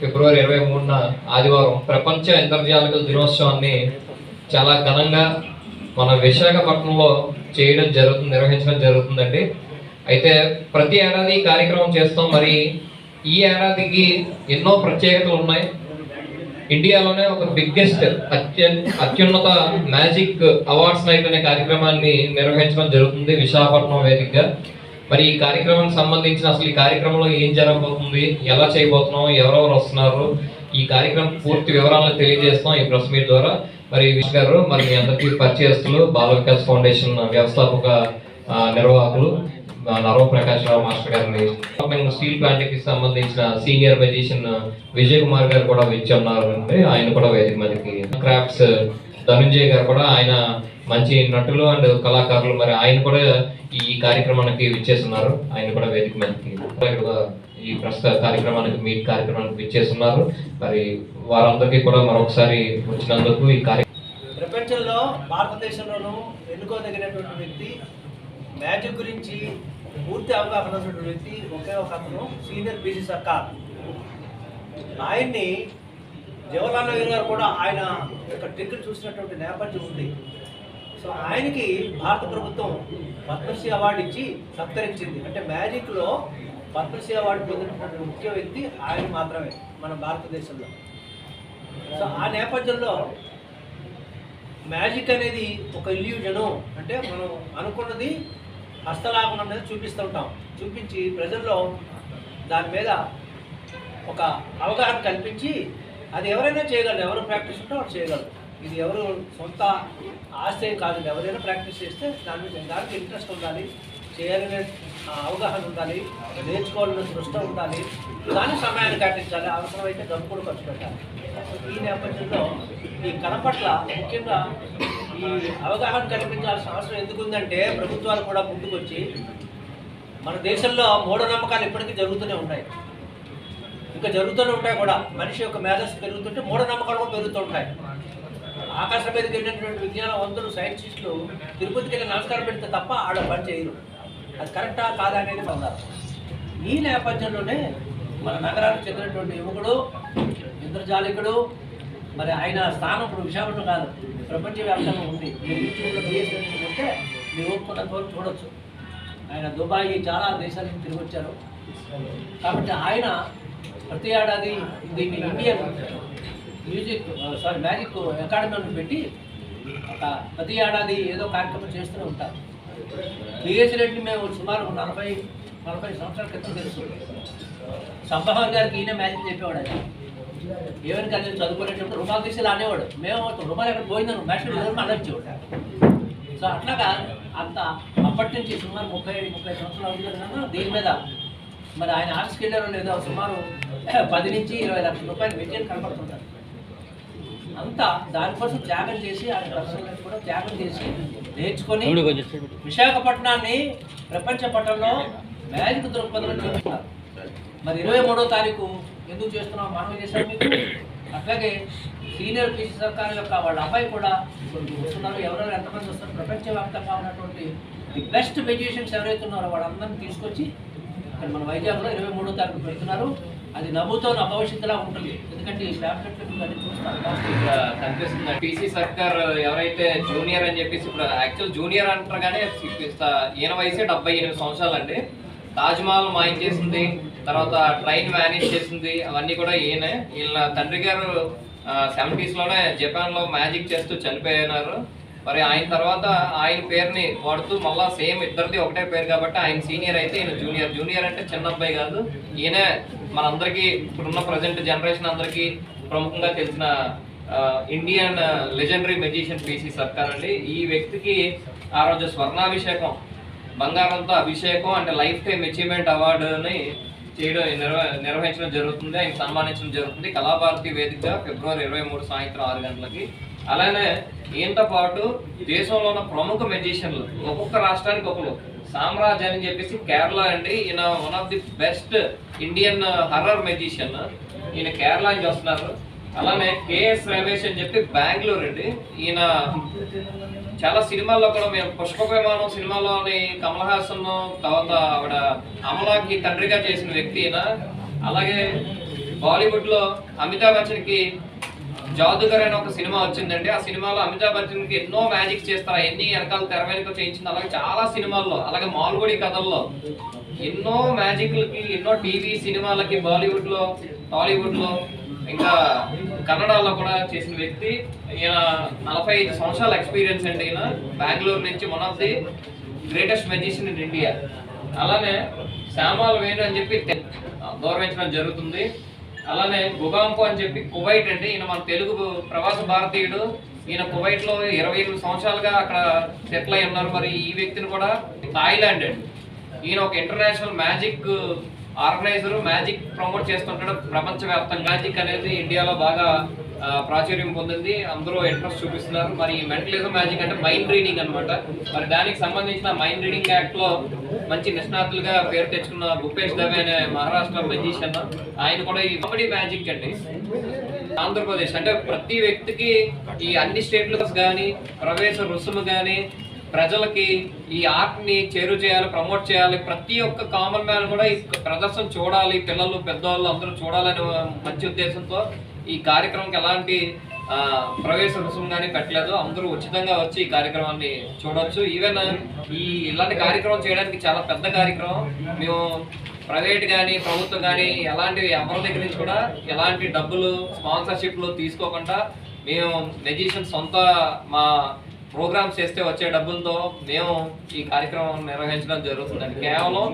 ఫిబ్రవరి 23న ఆదివారం ప్రపంచ ఇంద్రజాలికల దినోత్సవాన్ని చాలా ఘనంగా మన విశాఖపట్నంలో నిర్వహించడం జరుగుతుందండి. అయితే ప్రతి ఏడాది ఈ కార్యక్రమం చేస్తాం. మరి ఈ ఏడాదికి ఎన్నో ప్రత్యేకతలు ఉన్నాయి. ఇండియాలోనే ఒక బిగ్గెస్ట్ అత్యున్నత మ్యాజిక్ అవార్డ్స్ నైట్ అనే కార్యక్రమాన్ని నిర్వహించడం జరుగుతుంది విశాఖపట్నం వేదికగా. మరి ఈ కార్యక్రమానికి సంబంధించిన అసలు ఈ కార్యక్రమంలో ఏం జరగబోతుంది, ఎలా చేయబోతున్నాం, ఎవరెవరు వస్తున్నారు, ఈ కార్యక్రమం పూర్తి వివరాలను తెలియజేస్తాం ఈ ప్రెస్ మీట్ ద్వారా. మరి విష్ గారు, మరి మీ అందరికీ పరిచయస్తులు బాల వికాస్ ఫౌండేషన్ వ్యవస్థాపక నిర్వాహకులు నరవ ప్రకాష్ రావు మాస్టర్ గారిని, స్టీల్ ప్లాంట్ కి సంబంధించిన సీనియర్ మెజిషియన్ విజయ్ కుమార్ గారు కూడా వచ్చి ఉన్నారు. ఆయన కూడా వేదిక మీదకి, క్రాఫ్ట్స్ ధనుంజయ్ గారు కూడా, ఆయన మంచి నటులు అండ్ కళాకారులు, మరి ఆయన కూడా ఈ కార్యక్రమానికి విచ్చేస్తున్నారు. ఆయన కూడా వేదిక మీదకి ఈ ప్రస్తుత కార్యక్రమానికి మీట్ కార్యక్రమానికి విచ్చేస్తున్నారు. మరి వారందరికీ కూడా మరొకసారి వచ్చినందుకు ఈ ప్రపంచంలో భారతదేశంలోనూ ఎన్నుకోదగినటువంటి వ్యక్తి, మ్యాజిక్ గురించి పూర్తి అవగాహన ఉన్నటువంటి వ్యక్తి ఒకే ఒక అతను, సీనియర్ పీసీ సర్కార్. ఆయన్ని జవహర్లాల్ నెహ్రూ గారు కూడా ఆయన యొక్క ట్రిక్ చూసినటువంటి నేపథ్యం ఉంది. సో ఆయనకి భారత ప్రభుత్వం పద్మశ్రీ అవార్డు ఇచ్చి సత్కరించింది. అంటే మ్యాజిక్లో పద్మశ్రీ అవార్డు పొందినటువంటి ముఖ్య వ్యక్తి ఆయన మాత్రమే మన భారతదేశంలో. సో ఆ నేపథ్యంలో మ్యాజిక్ అనేది ఒక ఇల్యూజను, అంటే మనం అనుకున్నది హస్తలాభం అనేది చూపిస్తూ ఉంటాం. చూపించి ప్రజల్లో దాని మీద ఒక అవగాహన కల్పించి అది ఎవరైనా చేయగలరు, ఎవరు ప్రాక్టీస్ ఉంటే వాళ్ళు చేయగలరు. ఇది ఎవరు సొంత ఆస్తే కాదు, ఎవరైనా ప్రాక్టీస్ చేస్తే దానికి ఇంట్రెస్ట్ ఉండాలి, చేయాలనే అవగాహన ఉండాలి, నేర్చుకోవాలనే దృష్టి ఉండాలి, దాని సమయాన్ని కేటాయించాలి, అవసరమైతే డబ్బు కూడా ఖర్చు పెట్టాలి. ఈ నేపథ్యంలో ఈ కళ పట్ల ముఖ్యంగా ఈ అవగాహన కల్పించాల్సిన అవసరం ఎందుకుందంటే, ప్రభుత్వాలు కూడా ముందుకొచ్చి మన దేశంలో మూఢనమ్మకాలు ఇప్పటికీ జరుగుతూనే ఉన్నాయి, ఇంకా జరుగుతూనే ఉంటాయి కూడా. మనిషి యొక్క మేధస్సు పెరుగుతుంటే మూఢనమ్మకాలు కూడా పెరుగుతూ ఉంటాయి. ఆకాశం మీదకి వెళ్ళినటువంటి విజ్ఞానవంతులు, సైంటిస్టులు తిరుపతికి వెళ్ళి నమస్కారం పెడితే తప్ప ఆడ పని చేయరు. అది కరెక్టా కాదా అనేది పొందాలి. ఈ నేపథ్యంలోనే మన నగరానికి చెందినటువంటి యువకుడు, ఇంద్రజాలికుడు, మరి ఆయన స్థానం ఇప్పుడు విశాఖపట్నం కాదు, ప్రపంచవ్యాప్తంగా ఉంది. మీరు యూట్యూబ్లో ఉంటే మీరు ఒప్పుకున్నంత వరకు చూడొచ్చు. ఆయన దుబాయ్, చాలా దేశాల నుంచి తిరిగి వచ్చారు. కాబట్టి ఆయన ప్రతి ఏడాది దీన్ని ఇండియన్ మ్యాజిక్ అకాడమీని పెట్టి ప్రతి ఏడాది ఏదో కార్యక్రమం చేస్తూనే ఉంటారు. పిహెచ్ రెడ్డి మేము సుమారు 40 సంవత్సరాల క్రితం తెలుసు. సంభవన్ గారికి ఈయన మ్యాజిక్ చెప్పేవాడు. ఆయన ఏమైనా కానీ చదువుకునేటప్పుడు రుమాలు తీసేలా అనేవాడు. మేము రుమాలు ఎక్కడ పోయిందని మ్యాజిక్ అనొచ్చేవాడు. సో అట్లాగా అంత అప్పటి నుంచి సుమారు 30 సంవత్సరాలు అవుతుంది. దీని మీద మరి ఆయన ఆర్ట్స్కి వెళ్ళారో లేదో సుమారు 10 నుంచి 20 లక్షల రూపాయలు వెంటనే కనపడుతుంటారు. అంతా దానికోసం త్యాగం చేసి, ఆయన పర్సనల్ కూడా త్యాగం చేసి నేర్చుకొని విశాఖపట్నాన్ని ప్రపంచ పటంలో మ్యాజిక్ దృక్పథంలో చూపిస్తారు. మరి 23వ తారీఖు ఎందుకు చేస్తున్నాం మనం చేసాం మీకు. అట్లాగే సీనియర్ పీసీ సర్కార్ యొక్క వాళ్ళ అబ్బాయి కూడా వస్తున్నారు. ఎవరెవరు ఎంతమంది వస్తారు, ప్రపంచవ్యాప్తంగా ఉన్నటువంటి ది బెస్ట్ మెజిషియన్స్ ఎవరైతే ఉన్నారో వాళ్ళందరినీ తీసుకొచ్చి ఇక్కడ మన వైజాగ్లో 23వ తారీఖు పెడుతున్నారు. అది నవ్వుతో నా భవిష్యత్తులా ఉంటుంది. ఎందుకంటే ఈ ఫ్యాబ్లెట్ అది చూస్తాను కనిపిస్తుంది. పీసీ సర్కార్ ఎవరైతే జూనియర్ అని చెప్పేసి, ఇప్పుడు యాక్చువల్ జూనియర్ అంటారు కానీ ఈయన వయసే 78 సంవత్సరాలు అండి. తాజ్మహల్ మాయం చేసింది, తర్వాత ట్రైన్ వ్యానిష్ చేసింది, అవన్నీ కూడా ఈయన తండ్రి గారు 70s జపాన్లో మ్యాజిక్ చేస్తూ చనిపోయినారు. మరి ఆయన తర్వాత ఆయన పేరుని వాడుతూ మళ్ళీ సేమ్ ఇద్దరిది ఒకటే పేరు కాబట్టి ఆయన సీనియర్ అయితే ఈయన జూనియర్. జూనియర్ అంటే చిన్న అబ్బాయి కాదు, ఈయన మనందరికీ ఇప్పుడున్న ప్రజెంట్ జనరేషన్ అందరికీ ప్రముఖంగా తెలిసిన ఇండియన్ లెజెండరీ మెజిషియన్ పీసీ సర్కార్ అండి. ఈ వ్యక్తికి ఆ రోజు స్వర్ణాభిషేకం, బంగారంతో అభిషేకం అంటే లైఫ్ టైమ్ అచీవ్మెంట్ అవార్డుని నిర్వహించడం జరుగుతుంది, ఆయన సన్మానించడం జరుగుతుంది కళాభారతి వేదికగా ఫిబ్రవరి 23 సాయంత్రం 6 గంటలకి. అలానే ఈయనతో పాటు దేశంలో ఉన్న ప్రముఖ మెజిషియన్లు, ఒక్కొక్క రాష్ట్రానికి ఒకరు, సామ్రాజ్ అని చెప్పేసి కేరళ అండి. ఈయన one of the best Indian horror magician, ఈయన కేరళ నుంచి వస్తున్నారు. అలానే కేఎస్ రమేష్ అని చెప్పి బెంగళూరు అండి. ఈయన చాలా సినిమాల్లో కూడా మేము పుష్పక విమానం సినిమాలోని కమల్ హాసన్ తర్వాత ఆవిడ అమలాకి తండ్రిగా చేసిన వ్యక్తి ఈయన. అలాగే బాలీవుడ్లో అమితాబ్ బచ్చన్కి జాదుగర్ అనే ఒక సినిమా వచ్చిందండి. ఆ సినిమాలో అమితాబ్ బచ్చన్కి ఎన్నో మ్యాజిక్ చేస్తారు, ఎన్ని వెనకాల తెర వెనుక చేయించింది. అలాగే చాలా సినిమాల్లో, అలాగే మాల్గుడి కథల్లో ఎన్నో మ్యాజిక్లకి, ఎన్నో టీవీ సినిమాలకి బాలీవుడ్లో, టాలీవుడ్లో, ఇంకా కన్నడలో కూడా చేసిన వ్యక్తి. ఈయన 45 సంవత్సరాల ఎక్స్పీరియన్స్ అండి. ఈయన బెంగళూరు నుంచి one of the greatest magician in India. అలానే శ్యామాల్ వేణు అని చెప్పి గౌరవించడం జరుగుతుంది. అలానే గుగాంపు అని చెప్పి కువైట్ అండి. ఈయన మన తెలుగు ప్రవాస భారతీయుడు. ఈయన కువైట్లో 28 సంవత్సరాలుగా అక్కడ సెటిల్ అయి ఉన్నారు. మరి ఈ వ్యక్తిని కూడా థాయిలాండ్ అండి. ఈయన ఒక international magic organiser, magic promote చేస్తుంటాడు ప్రపంచవ్యాప్తంగా. మ్యాజిక్ అనేది ఇండియాలో బాగా ప్రాచుర్యం పొందింది, అందరూ ఇంట్రెస్ట్ చూపిస్తున్నారు. మరి మెంటలిజం మ్యాజిక్ అంటే మైండ్ రీడింగ్ అనమాట. మరి దానికి సంబంధించిన మైండ్ రీడింగ్ యాక్ట్ లో మంచి నిష్ణాతులుగా పేరు తెచ్చుకున్న భూపేష్ దవే అనే మహారాష్ట్ర మెజిషియన్, ఆయన కూడా ఈ కామెడీ మ్యాజిక్ అండి. ఆంధ్రప్రదేశ్ అంటే ప్రతి వ్యక్తికి ఈ అన్ని స్టేట్లు కానీ ప్రవేశ రుసుము కానీ ప్రజలకి ఈ ఆర్ట్ ని చేరువ చేయాలి, ప్రమోట్ చేయాలి. ప్రతి ఒక్క కామన్ మ్యాన్ కూడా ఈ ప్రదర్శన చూడాలి, పిల్లలు పెద్దవాళ్ళు అందరూ చూడాలనే మంచి ఉద్దేశంతో ఈ కార్యక్రమంకి ఎలాంటి ప్రవేశ రుసుము కానీ పెట్టలేదు. అందరూ ఉచితంగా వచ్చి ఈ కార్యక్రమాన్ని చూడవచ్చు. ఈవెన్ ఇలాంటి కార్యక్రమం చేయడానికి చాలా పెద్ద కార్యక్రమం. మేము ప్రైవేట్ కానీ ప్రభుత్వం కానీ ఎలాంటి ఎవరి దగ్గర నుంచి కూడా ఎలాంటి డబ్బులు స్పాన్సర్షిప్లు తీసుకోకుండా మేము మెజిషియన్ సొంత మా ప్రోగ్రామ్స్ చేస్తే వచ్చే డబ్బులతో మేము ఈ కార్యక్రమం నిర్వహించడం జరుగుతుందండి. కేవలం